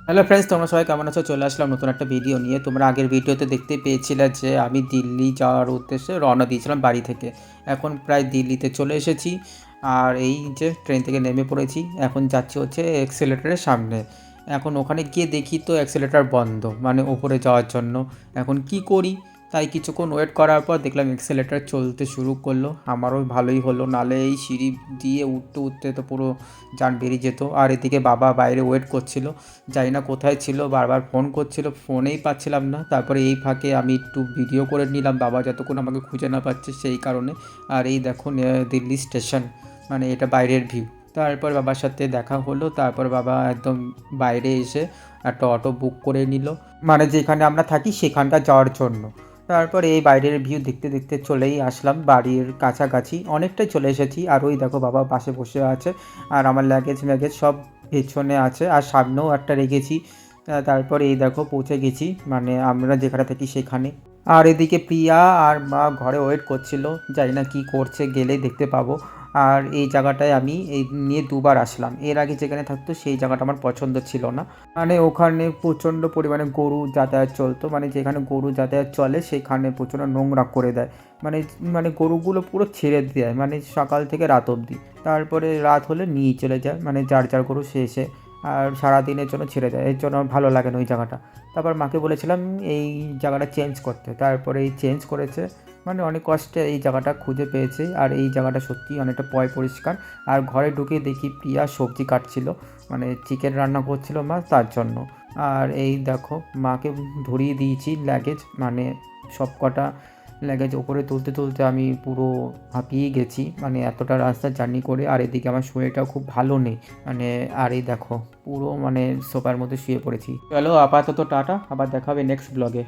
Hello friends, তোমরা সবাই কেমন আছো? চলে আসলাম নতুন একটা ভিডিও নিয়ে। তোমরা আগের ভিডিওতে দেখতে পেয়েছিলে যে আমি দিল্লি যাওয়ার উদ্দেশ্যে রওনা দিয়েছিলাম বাড়ি থেকে। এখন প্রায় দিল্লিতে চলে এসেছি। আর এই যে ট্রেন থেকে নেমে পড়েছি, এখন যাচ্ছি হচ্ছে এক্সেলেটরের সামনে। এখন ওখানে গিয়ে দেখি তো এক্সেলেটর বন্ধ, মানে ওপরে যাওয়ার জন্য। এখন কি করি, তাই কিছুক্ষণ ওয়েট করার পর দেখলাম এক্সেলেটর চলতে শুরু করলো। আমারও ভালোই হলো, নালে এই সিঁড়ি দিয়ে উঠতে উঠতে তো পুরো জান বেরিয়ে যেত। আর এদিকে বাবা বাইরে ওয়েট করছিল, জানি না কোথায় ছিল, বারবার ফোন করছিল, ফোনেই পাচ্ছিলাম না। তারপরে এই ফাঁকে আমি একটু ভিডিও করে নিলাম, বাবা যতক্ষণ আমাকে খুঁজে না পাচ্ছে সেই কারণে। আর এই দেখুন দিল্লি স্টেশন, মানে এটা বাইরের ভিউ। তারপর বাবার সাথে দেখা হলো, তারপর বাবা একদম বাইরে এসে একটা অটো বুক করে নিল, মানে যেখানে আমরা থাকি সেখানটা যাওয়ার জন্য। তারপর এই বাইরের ভিউ দেখতে দেখতে চলেই আসলাম বাড়ির কাছাকাছি, অনেকটাই চলে এসেছি। আর ওই দেখো বাবা পাশে বসে আছে, আর আমার লাগেজ ম্যাগেজ সব পেছনে আছে, আর সামনেও একটা রেখেছি। তারপর এই দেখো পৌঁছে গেছি, মানে আমরা যেখানে থাকি সেখানে। আর এদিকে প্রিয়া আর মা ঘরে ওয়েট করছিল, জানি না কী করছে, গেলেই দেখতে পাবো। আর এই জায়গাটায় আমি এই নিয়ে দুবার আসলাম। এর আগে যেখানে থাকতো সেই জায়গাটা আমার পছন্দ ছিল না, মানে ওখানে প্রচণ্ড পরিমাণে গরু যাতায়াত চলতো, মানে যেখানে গরু যাতায়াত চলে সেখানে প্রচণ্ড নোংরা করে দেয়। মানে মানে গরুগুলো পুরো ছেড়ে দেয়, মানে সকাল থেকে রাত অবধি। তারপরে রাত হলে নিয়ে চলে যায়, মানে যার যার গরু সে এসে আর সারাদিনের জন্য ছেড়ে দেয়। এর জন্য আমার ভালো লাগে না ওই জায়গাটা। তারপর মাকে বলেছিলাম এই জায়গাটা চেঞ্জ করতে, তারপরে এই চেঞ্জ করেছে। মানে অনেক কষ্টে এই জায়গাটা খুঁজে পেয়েছি। আর এই জায়গাটা সত্যিই অনেকটা পরিষ্কার। আর ঘরে ঢুকে দেখি প্রিয়া সবজি কাটছিল, মানে চিকেন রান্না করছিল মা, তার জন্য। আর এই দেখো মাকে ধরিয়ে দিয়েছি লাগেজ, মানে সব কটা লাগেজ ওপরে তুলতে তুলতে আমি পুরো হাঁপিয়ে গেছি, মানে এতটা রাস্তা জার্নি করে। আর এদিকে আমার শরীরটাও খুব ভালো নেই, মানে। আর এই দেখো পুরো মানে সোফার মধ্যে শুয়ে পড়েছি। চলো আপাতত টাটা, আবার দেখা হবে নেক্সট ব্লগে।